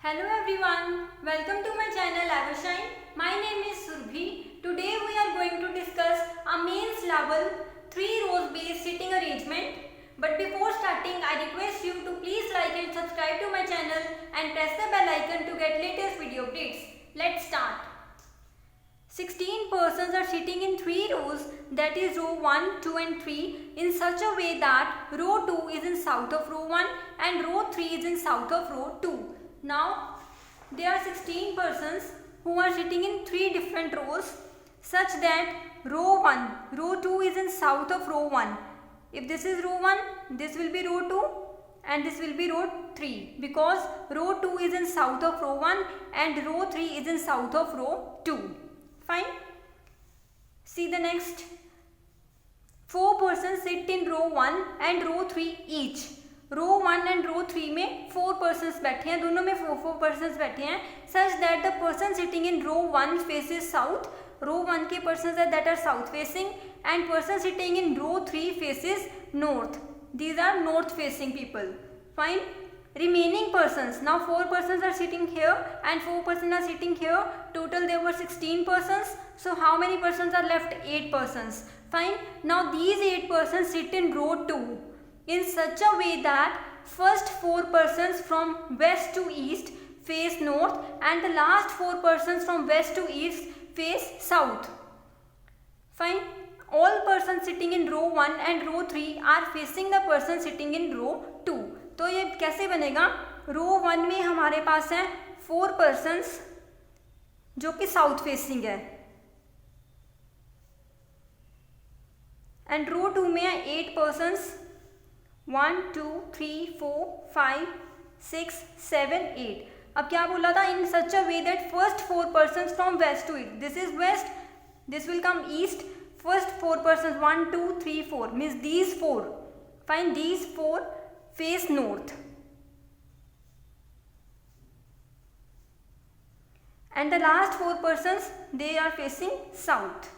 Hello everyone, welcome to my channel Evershine. My name is Surbhi. Today we are going to discuss a mains level 3 rows based sitting arrangement. But before starting, I request you to please like and subscribe to my channel and press the bell icon to get latest video updates. Let's start. 16 persons are sitting in 3 rows, that is row 1, 2 and 3 in such a way that row 2 is in south of row 1 and row 3 is in south of row 2. Now there are 16 persons who are sitting in 3 different rows such that row 1, row 2 is in south of row 1. If this is row 1, this will be row 2 and this will be row 3 because row 2 is in south of row 1 and row 3 is in south of row 2. Fine. See the next. 4 persons sit in row 1 and row 3 each. Row 1 and row 3 में 4 persons बैठे हैं, दोनों में 4 persons बैठे हैं such that the person sitting in row 1 faces south. Row 1 के persons are that are south facing and person sitting in row 3 faces north. These are north facing people. Fine. Remaining persons, now 4 persons are sitting here and 4 persons are sitting here. Total there were 16 persons. So how many persons are left? 8 persons. Fine. Now these 8 persons sit in row 2 in such a way that first 4 persons from west to east face north and the last 4 persons from west to east face south. Fine. All persons sitting in row 1 and row 3 are facing the person sitting in row 2. तो ये कैसे बनेगा? रो 1 में हमारे पास है 4 persons जो कि south facing है एंड रो 2 में है 8 पर्सन्स 1 2 3 4 5 6 7 8. अब क्या बोला था? In such a way that first 4 persons from west to east. This is west, this will come east. First 4 persons 1 2 3 4 means these 4. Fine. These 4 face north and the last 4 persons they are facing south.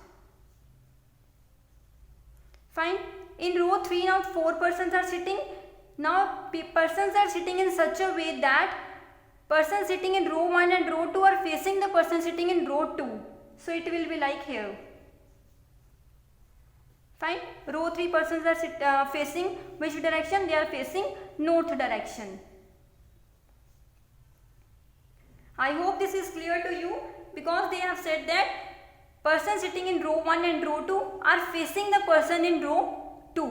Fine. In row 3 now 4 persons are sitting. Now persons are sitting in such a way that persons sitting in row 1 and row 2 are facing the person sitting in row 2. So it will be like here. Fine. Row 3 persons are facing which direction? They are facing north direction. I hope this is clear to you because they have said that persons sitting in row 1 and row 2 are facing the person in row 2.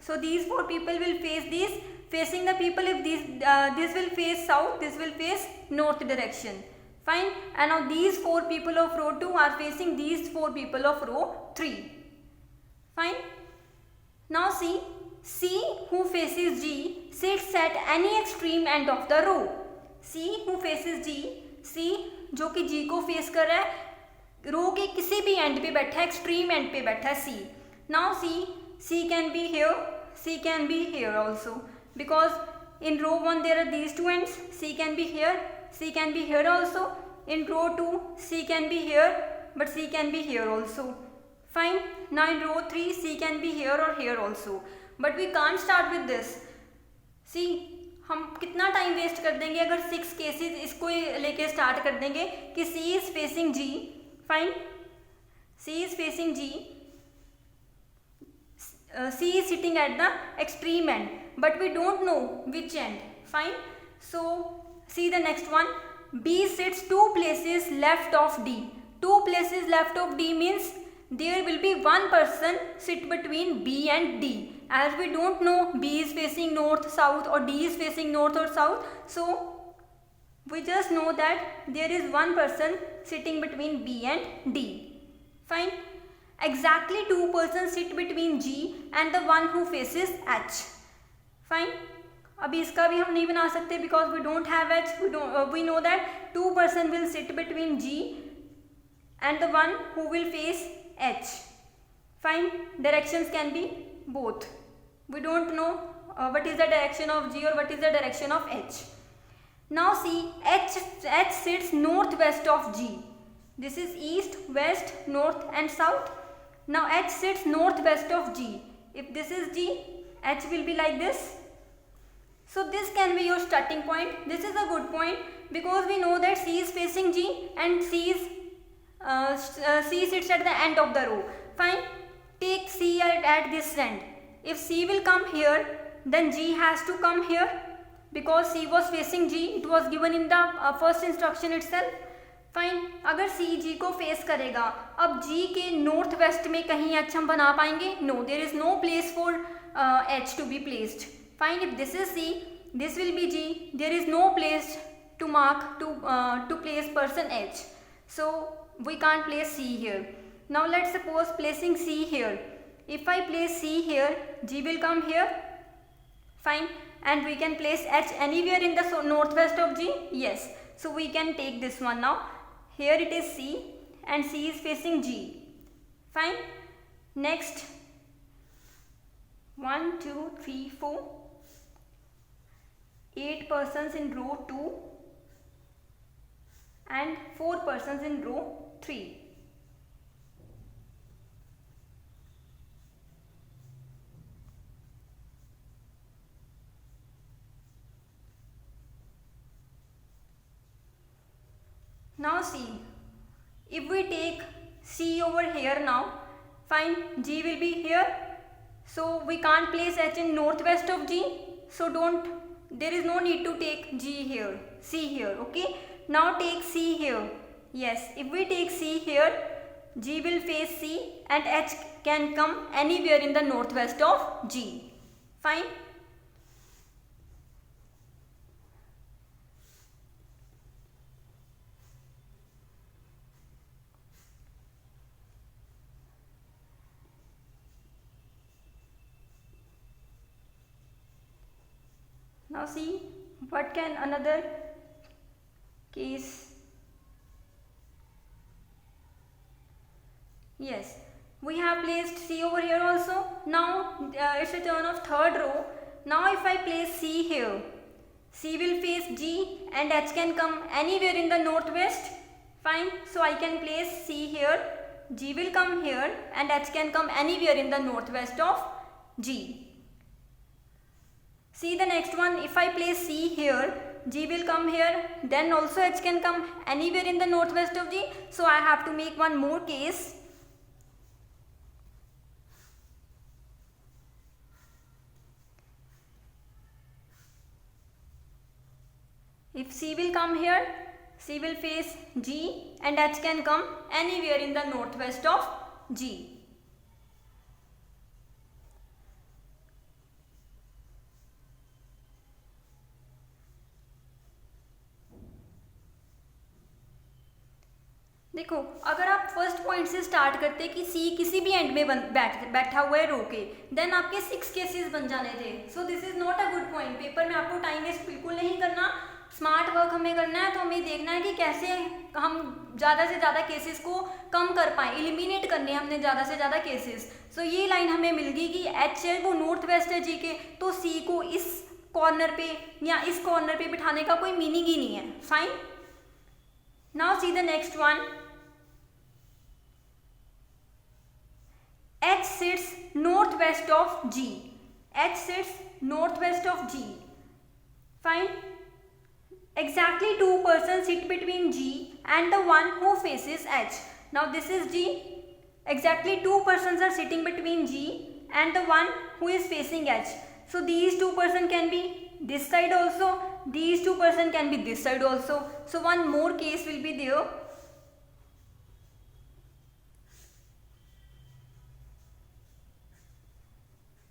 So these 4 people will face these facing the people. If this will face south, this will face north direction. Fine. And now these 4 people of row 2 are facing these 4 people of row 3. Fine. Now see, C who faces G sits at any extreme end of the row. C who faces G, C जो कि G को face कर रहा है रो के किसी भी and पे बैठा है, एक्सट्रीम एंड पे बैठा है C. Now C can be here, C can be here also because in row 1 there are these 2 ends. C can be here, C can be here also. In row 2 C can be here but C can be here also. Fine. Now in row 3 C can be here or here also but we can't start with this. See, हम कितना time waste कर देंगे अगर 6 cases इसको लेके start कर देंगे कि C is facing G. Fine. C is facing G. C is sitting at the extreme end but we don't know which end. Fine. So see the next one. B sits 2 places left of D. 2 places left of D means there will be one person sit between B and D. As we don't know B is facing north, south or D is facing north or south. So we just know that there is one person sitting between B and D. Fine. Exactly 2 persons sit between G and the one who faces H. Fine. अभी इसका भी हम नहीं बना सकते because we don't have H. We know that 2 person will sit between G and the one who will face H. Fine. Directions can be both. We don't know what is the direction of G or what is the direction of H. Now see, H sits northwest of G. This is east, west, north and south. Now H sits northwest of G. If this is G, H will be like this. So this can be your starting point. This is a good point because we know that C is facing G and C sits at the end of the row. Fine. Take C at this end. If C will come here, then G has to come here because C was facing G. It was given in the first instruction itself. Fine, अगर सी जी को face करेगा, अब जी के north west में कहीं H हम बना पाएंगे? No, there is no place for H to be placed. Fine, if this is C, this will be G, there is no place to mark to place person H, so we can't place C here. Now let's suppose placing C here. If I place C here, G will come here. Fine, and we can place H anywhere in the northwest of G? Yes. So we can take this one now. Here it is C and C is facing G. Fine. Next, 1, 2, 3, 4, 8 persons in row 2 and 4 persons in row 3. Now see, if we take C over here now, fine, G will be here, so we can't place H in northwest of G, so there is no need to take G here, C here, okay. Now take C here. Yes, if we take C here, G will face C and H can come anywhere in the northwest of G. Fine. Now see, what can another case? Yes, we have placed C over here also. Now it's a turn of third row. Now if I place C here, C will face G and H can come anywhere in the northwest. Fine, so I can place C here, G will come here and H can come anywhere in the northwest of G. See the next one, if I place C here, G will come here, then also H can come anywhere in the northwest of G. So I have to make one more case. If C will come here, C will face G and H can come anywhere in the northwest of G. देखो, अगर आप first point से start करते कि C किसी भी and में बैठा हुआ है रो के, देन आपके 6 केसेस बन जाने थे. So this is not a good point. Paper में आपको टाइम वेस्ट बिल्कुल नहीं करना, स्मार्ट वर्क हमें करना है. तो हमें देखना है कि कैसे हम ज़्यादा से ज़्यादा केसेस को कम कर पाएँ, एलिमिनेट करने हैं हमने ज़्यादा से ज़्यादा केसेस. सो ये लाइन हमें मिल गई कि H है वो नॉर्थ वेस्ट है G के, तो C को इस कॉर्नर पे या इस कॉर्नर पे बिठाने का कोई मीनिंग ही नहीं है. Fine. Now see the next one. H sits northwest of G. H sits northwest of G. Fine. Exactly 2 persons sit between G and the one who faces H. Now this is G. Exactly 2 persons are sitting between G and the one who is facing H. So these 2 persons can be this side also. These 2 persons can be this side also. So one more case will be there.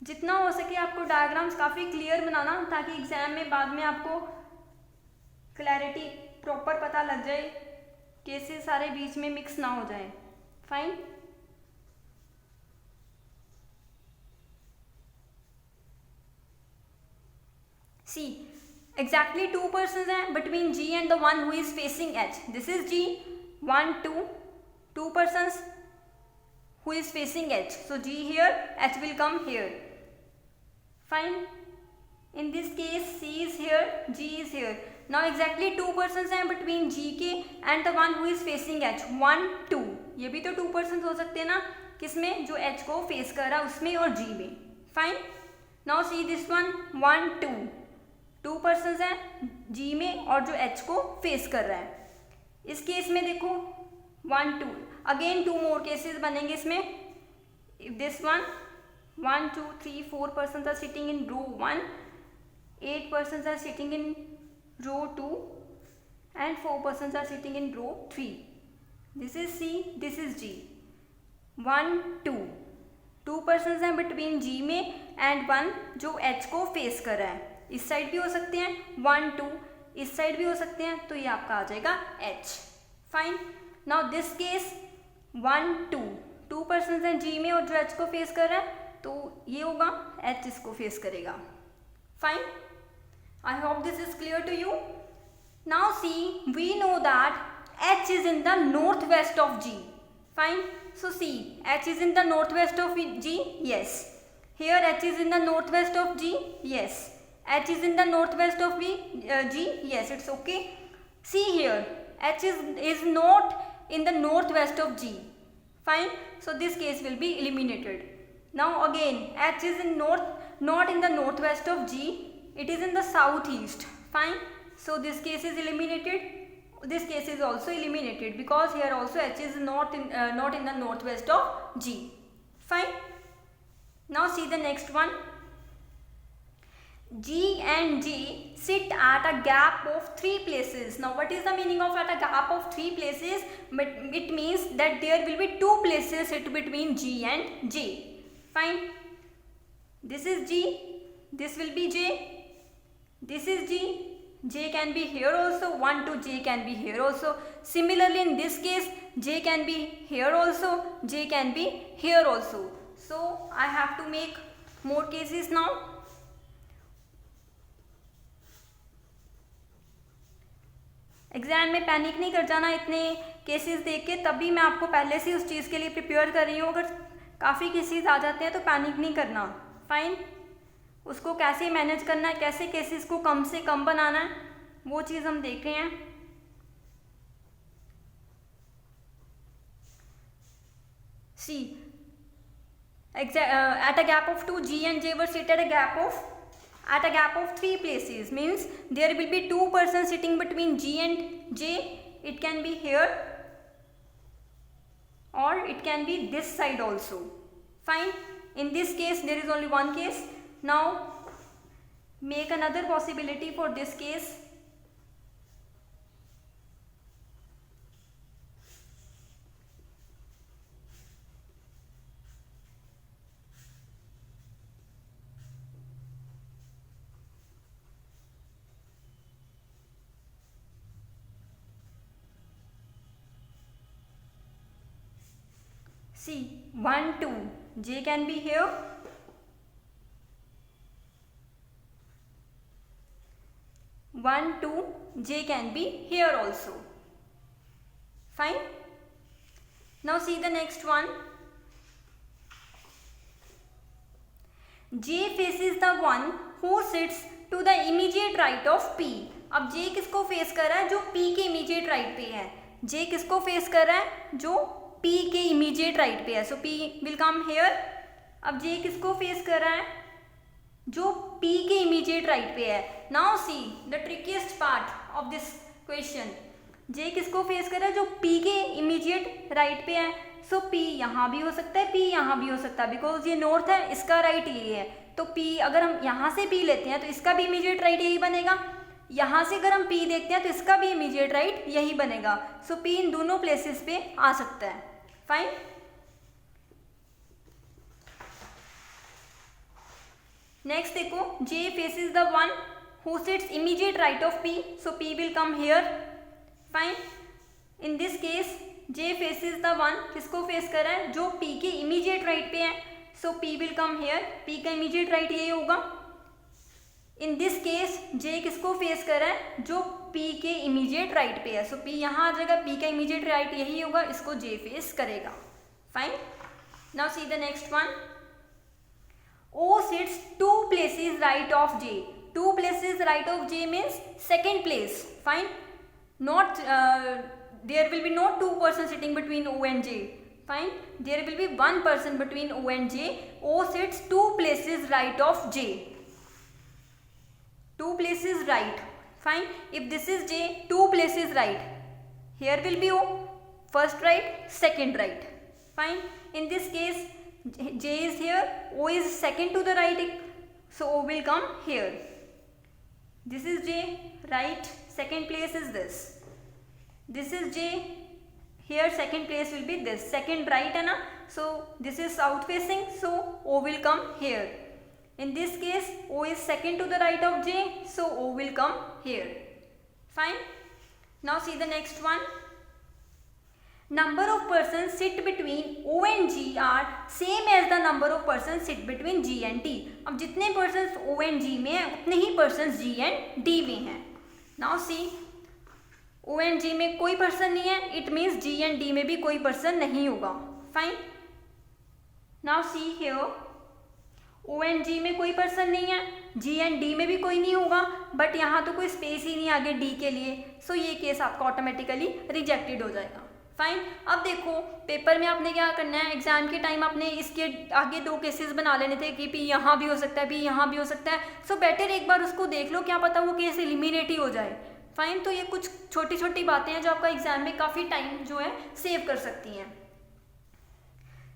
जितना हो सके आपको diagrams काफ़ी clear बनाना, ताकि exam में बाद में आपको क्लैरिटी प्रॉपर पता लग जाए, केसेस सारे बीच में मिक्स ना हो जाए. फाइन. सी, एग्जैक्टली 2 पर्सन्स हैं between G and the one who is facing H. This is G, 1, 2 persons who is facing H. So G here, H will come here. Fine. In this case, C is here, G is here. Now exactly 2 persons हैं between G के and the one who is facing H. 1, 2. ये भी तो 2 persons हो सकते हैं ना, किसमें? जो H को फेस कर रहा है उसमें और G में. Fine. Now see this one, 1, 2. 2 person हैं G में और जो H को फेस कर रहा है। इस केस में देखो 1 2 अगेन 2 मोर केसेस बनेंगे इसमें। If this 1 2 3 4 persons are sitting in row 1, 8 persons are sitting in row 2 and 4 persons are sitting in row 3. This is C, this is G. 1 2 2 persons हैं बिटवीन G में and 1 जो H को face कर रहा है। इस साइड भी हो सकते हैं 1 2, इस साइड भी हो सकते हैं, तो ये आपका आ जाएगा H। Fine. Now this case 1 2 2 person हैं G में और जो H को फेस कर रहा है, तो ये होगा H इसको फेस करेगा। Fine. I hope this is clear to you. Now see, we know that H is in the northwest of G. Fine. So see, H is in the northwest of G. Yes. Here H is in the northwest of G. Yes. H is in the northwest of G. Yes, it's okay. See here, H is not in the northwest of G. Fine. So this case will be eliminated. Now again, H is in not in the northwest of G. It is in the southeast. Fine. So this case is eliminated. This case is also eliminated because here also H is not in the northwest of G. Fine. Now see the next one. G and J sit at a gap of 3 places. Now what is the meaning of at a gap of 3 places? But it means that there will be 2 places sit between G and J. Fine. This is G. This will be J. This is G. J can be here also, 1 to J can be here also. Similarly in this case, J can be here also, J can be here also. So I have to make more cases now. Exam में panic नहीं कर जाना इतने cases देख के, तभी मैं आपको पहले से उस चीज़ के लिए प्रिपेयर कर रही हूँ। अगर काफ़ी केसेस आ जाते हैं तो पैनिक नहीं करना। फाइन। उसको कैसे मैनेज करना है, कैसे केसेस को कम से कम बनाना है, वो चीज़ हम देख रहे हैं। सी at a gap of 2, G and J were sit at a gap of 3 places, means there will be 2 persons sitting between G and J. It can be here or it can be this side also. Fine. In this case there is only one case. Now make another possibility for this case. See, 1 2 J can be here, 1 2 J can be here also. Fine. Now see the next one. J faces the one who sits to the immediate right of P. अब J किसको face कर रहा है? जो P के immediate right पे है। J किसको फेस कर रहा है? जो P के इमीडिएट राइट पे है। सो P विल कम हेयर। अब J किसको फेस कर रहा है? जो P के इमीडिएट राइट पे है। Now see the ट्रिकीस्ट part of this question. J किसको फेस कर रहा है? जो P के इमीडिएट राइट पे है। सो P यहाँ भी हो सकता है, P यहाँ भी हो सकता है, बिकॉज ये नॉर्थ है, इसका राइट ये है। तो P अगर हम यहाँ से P लेते हैं तो इसका भी इमीडिएट राइट यही बनेगा। यहाँ से अगर हम P देखते हैं तो इसका भी इमीडिएट राइट यही बनेगा। सो P इन दोनों प्लेसेस पे आ सकता है। फाइन। नेक्स्ट देखो, J faces the one who sits immediate right of P, so P will come here. Fine. In this case, J faces the one, किसको फेस कर रहा है? जो P के immediate right पे है, so P will come here. P का immediate right यही होगा। In this case, J किसको फेस कर रहा है? जो P के immediate right पे है, so P यहाँ आ जाएगा, P का immediate right यही होगा, इसको J फेस करेगा। Fine. Now see the next one. O sits 2 places right of J. 2 places right of J means second place. Fine. Not there will be no 2 persons sitting between O and J. Fine. There will be 1 person between O and J. O sits 2 places right of J. 2 places right. Fine. If this is J, 2 places right. Here will be O. First right, second right. Fine. In this case, J is here, O is second to the right, so O will come here. This is J, right, second place is this. This is J, here second place will be this, second right है ना, so this is south facing, so O will come here. In this case, O is second to the right of J, so O will come here. Fine. Now see the next one. Number of persons sit between O and G are same as the number of persons sit between G and D. अब जितने persons O and G में हैं उतने ही persons G and D में हैं. Now see, O and G में कोई person नहीं है, it means G and D में भी कोई person नहीं होगा. Fine. Now see here, O and G में कोई person नहीं है, G and D में भी कोई नहीं होगा, बट यहाँ तो कोई स्पेस ही नहीं आगे D के लिए, सो ये केस आपका ऑटोमेटिकली रिजेक्टेड हो जाएगा. फाइन. अब देखो पेपर में आपने क्या करना है, एग्जाम के टाइम आपने इसके आगे 2 केसेस बना लेने थे कि भी यहाँ भी हो सकता है, भी यहाँ भी हो सकता है. सो बेटर एक बार उसको देख लो, क्या पता वो केस एलिमिनेट ही हो जाए. फाइन. तो ये कुछ छोटी छोटी बातें हैं जो आपका एग्जाम में काफ़ी टाइम जो है सेव कर सकती हैं.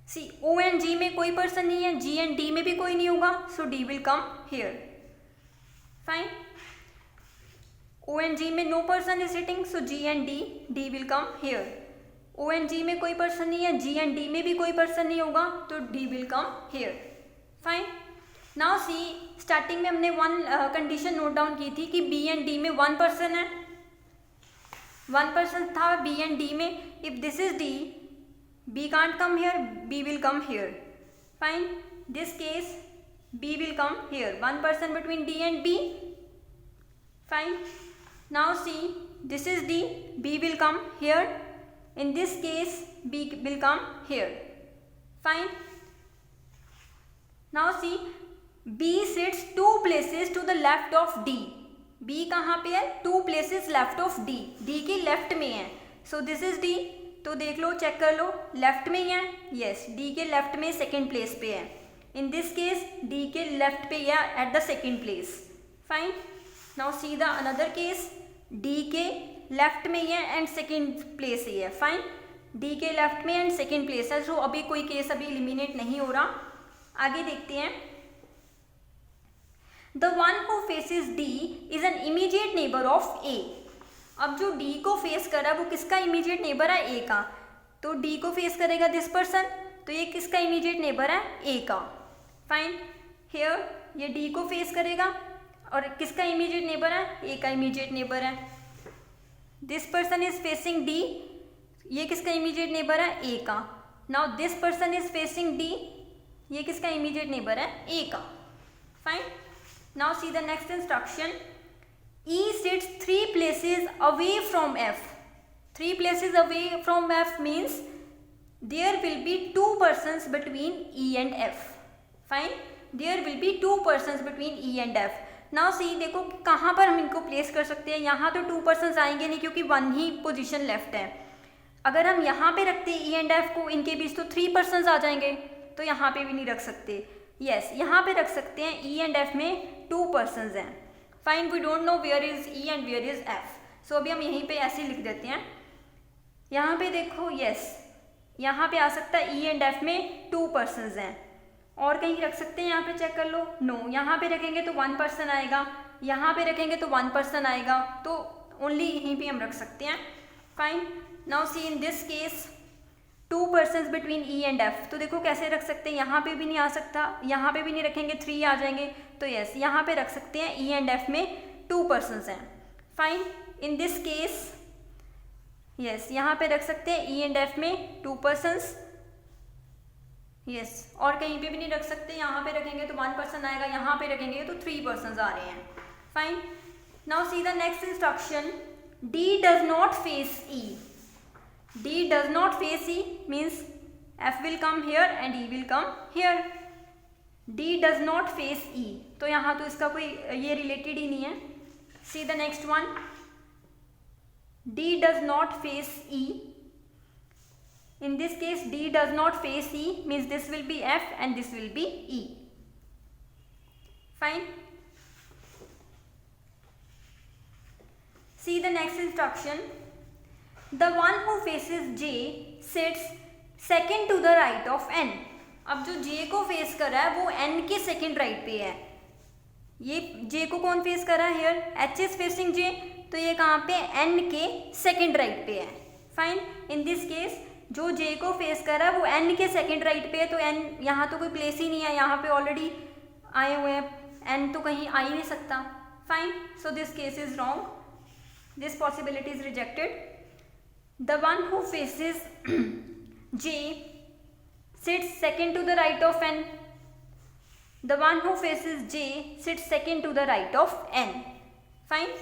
सी, O एंड G में कोई पर्सन नहीं है, G एंड D में भी कोई नहीं होगा, so D will come here. Fine. O and G में no person is sitting, so G and D will come here. O and G में कोई पर्सन नहीं है, G एंड D में भी कोई पर्सन नहीं होगा, तो D will come here. Fine. Now see, starting में हमने 1 कंडीशन नोट डाउन की थी कि B एंड D में 1 पर्सन है, 1 पर्सन था B एंड D में. If this is D, B can't come here, B will come here. Fine. This case, B will come here. 1 person between D and B. Fine. Now see, this is D, B will come here. In this case, B will come here. Fine. Now see, B sits 2 places to the left of D. B कहाँ पे है? 2 places left of D. D की left में है. So this is D. तो देख लो, check कर लो, left में ही है. यस, D के लेफ्ट में सेकेंड प्लेस पे है. इन दिस केस D के लेफ्ट पे है at the second place. Fine. Now see the another case, D के लेफ्ट में ही है एंड सेकेंड प्लेस ही है. फाइन. D के लेफ्ट में एंड सेकेंड प्लेस है, सो अभी कोई केस अभी एलिमिनेट नहीं हो रहा. आगे देखते हैं. The one who faces D is an immediate neighbour of A. अब जो D को फेस कर रहा है वो किसका इमीडिएट नेबर है? A का. तो D को फेस करेगा दिस पर्सन, तो ये किसका इमीडिएट नेबर है? A का. फाइन. हियर ये D को फेस करेगा और किसका इमीडिएट नेबर है? A का इमीडिएट नेबर है. This person is facing D, ये किसका इमीडिएट नेबर है? A का. Now this person is facing D, ये किसका इमीडिएट नेबर है? A का. Fine. Now see the next instruction. E sits 3 places away from F. 3 places away from F means there will be 2 persons between E and F. Fine. There will be 2 persons between E and F. Now see, देखो कहाँ पर हम इनको place कर सकते हैं. यहाँ तो 2 persons आएंगे नहीं क्योंकि 1 ही पोजीशन लेफ्ट है. अगर हम यहाँ पे रखते E and F को, इनके बीच तो 3 persons आ जाएंगे, तो यहाँ पे भी नहीं रख सकते. यस, यहाँ पे रख सकते हैं. E and F में 2 persons हैं. Fine. We don't know where is E and where is F. So अभी हम यहीं पे ऐसे लिख देते हैं. यहाँ पे देखो, यस, यहाँ पे आ सकता है E एंड F में 2 persons हैं. और कहीं रख सकते हैं, यहाँ पे चेक कर लो. नो, यहाँ पे रखेंगे तो 1 person आएगा, यहाँ पे रखेंगे तो 1 person आएगा, तो ओनली यहीं पे हम रख सकते हैं. Fine. Now see in this case 2 persons between E and F. तो देखो कैसे रख सकते हैं, यहाँ पे भी नहीं आ सकता, यहाँ पे भी नहीं रखेंगे, 3 आ जाएंगे. तो यस, यहाँ पे रख सकते हैं E एंड F में 2 persons हैं. Fine. In this case yes, यहाँ पे रख सकते हैं E एंड F में 2 persons. यस, और कहीं पे भी नहीं रख सकते. यहाँ पे रखेंगे तो 1 person आएगा, यहाँ पे रखेंगे तो 3 persons आ रहे हैं. Fine. Now see the next instruction. D does not face E. D does not face E means F will come here and E will come here. D does not face E. तो यहाँ तो इसका कोई ये related ही नहीं है. See the next one. D does not face E. In this case, D does not face E means this will be F and this will be E. Fine. See the next instruction. The one who faces J sits second to the right of N. अब जो J को face कर रहा है वो N के second right पे है. ये J को कौन फेस कर रहा है? Here H is facing J, तो ये कहाँ पे? N के सेकेंड राइट पे है. फाइन. इन दिस केस जो J को फेस कर रहा है वो N के सेकेंड राइट पे है, तो N यहाँ तो कोई प्लेस ही नहीं है, यहाँ पे ऑलरेडी आए हुए हैं, N तो कहीं आ ही नहीं सकता. Fine. So this case is wrong. This possibility is rejected. The one who faces J sits second to the right of N. The one who faces J sits second to the right of N. Fine.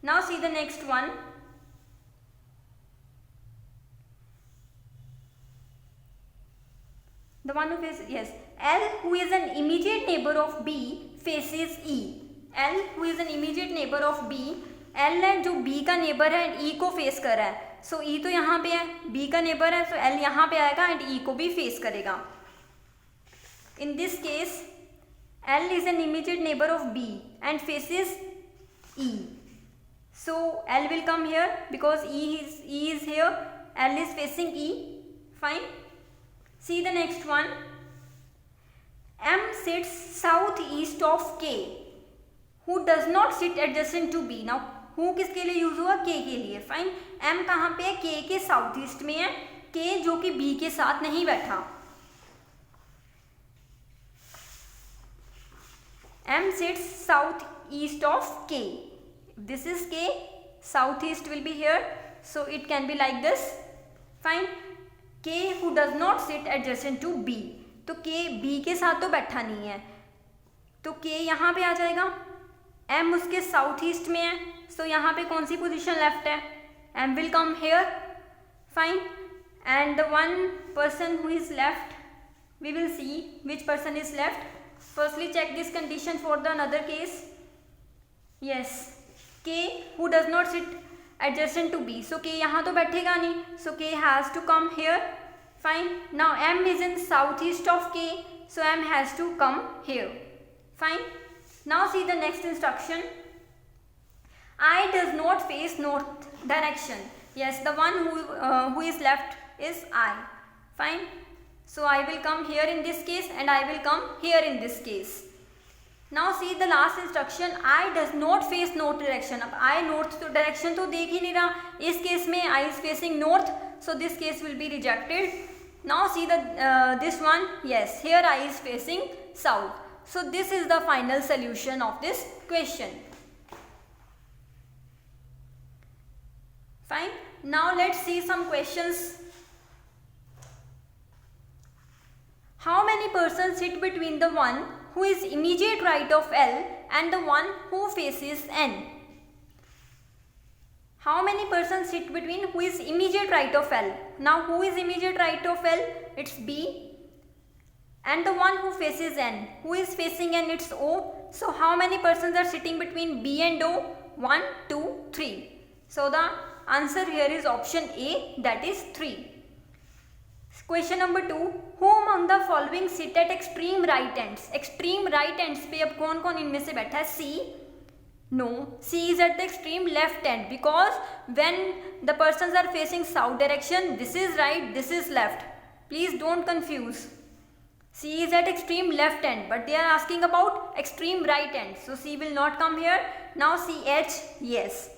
Now see the next one. The one who faces, yes, L, who is an immediate neighbor of B, faces E. L, who is an immediate neighbor of B, L है जो B का neighbour है and E को face कर रहा है. सो E तो यहाँ पे है, B का नेबर है, सो L यहाँ पे आएगा एंड E को भी फेस करेगा. In this case L is an immediate neighbour of B and faces E. So L will come here because E is here, L is facing E. Fine. See the next one. M sits south east of K, who does not sit adjacent to B. Now who किसके लिए use हुआ? के के लिए. Fine. M कहाँ पे है? के के साउथ ईस्ट में है, के जो कि बी के साथ नहीं बैठा. M sits south east of K. This is K, south east will be here, so it can be like this. Fine. K who does not sit adjacent to B, तो के बी के साथ तो बैठा नहीं है, तो के यहाँ पे आ जाएगा. एम उसके साउथ ईस्ट में है, सो यहाँ पे कौन सी पोजीशन लेफ्ट है? M will come here. Fine. And the one person who is left, we will see which person is left. Firstly check this condition for the another case. Yes, K who does not sit adjacent to B, so K यहाँ तो बैठेगा नहीं, so K has to come here. Fine. Now M is in south east of K, so M has to come here. Fine. Now see the next instruction. I does not face north direction. Yes, the one who is left is I. Fine. So I will come here in this case and I will come here in this case. Now see the last instruction. I does not face north direction. अब I north direction तो देख ही नहीं रहा. इस case में I is facing north, so this case will be rejected. Now see the this one. Yes, here I is facing south. So this is the final solution of this question. Fine. Now let's see some questions. How many persons sit between the one who is immediate right of L and the one who faces N? How many persons sit between who is immediate right of L? Now who is immediate right of L? It's B. And the one who faces N, who is facing N, it's O. So how many persons are sitting between B and O? 1, 2, 3. So the answer here is option A, that is 3. Question number 2. Who among the following sit at extreme right ends? Extreme right ends पे अब कौन कौन इनमें से बैठा है? C. No, C is at the extreme left end, because when the persons are facing south direction, this is right, this is left. Please don't confuse. C is at extreme left end, but they are asking about extreme right end, so C will not come here. Now see H. Yes,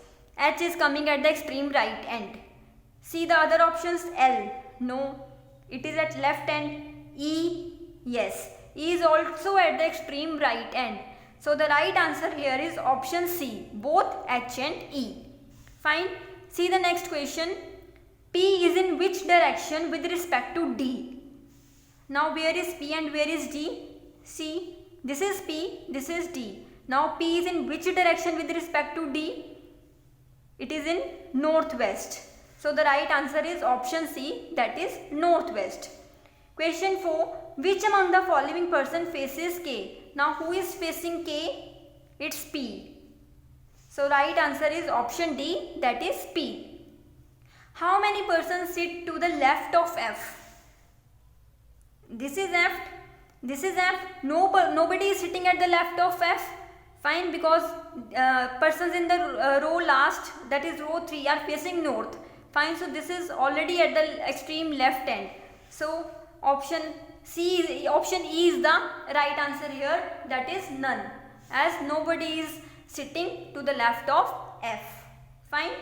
H is coming at the extreme right end. See the other options. L. No, it is at left end. E. Yes, E is also at the extreme right end. So the right answer here is option C, both H and E. Fine. See the next question. P is in which direction with respect to D? Now where is P and where is D? See, this is P, this is D. Now P is in which direction with respect to D? It is in northwest. So the right answer is option C, that is northwest. Question 4. Which among the following person faces K? Now who is facing K? It's P. So right answer is option D, that is P. How many persons sit to the left of F? This is F, this is F. Nobody is sitting at the left of F. Fine, because persons in the row last, that is row 3, are facing north. Fine, so this is already at the extreme left end. So option E is the right answer here, that is none, as nobody is sitting to the left of F. Fine.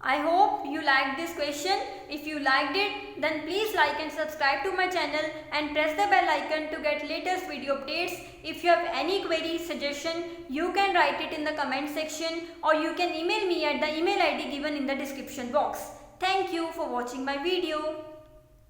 I hope you liked this question. If you liked it, then please like and subscribe to my channel and press the bell icon to get latest video updates. If you have any query, suggestion, you can write it in the comment section, or you can email me at the email ID given in the description box. Thank you for watching my video.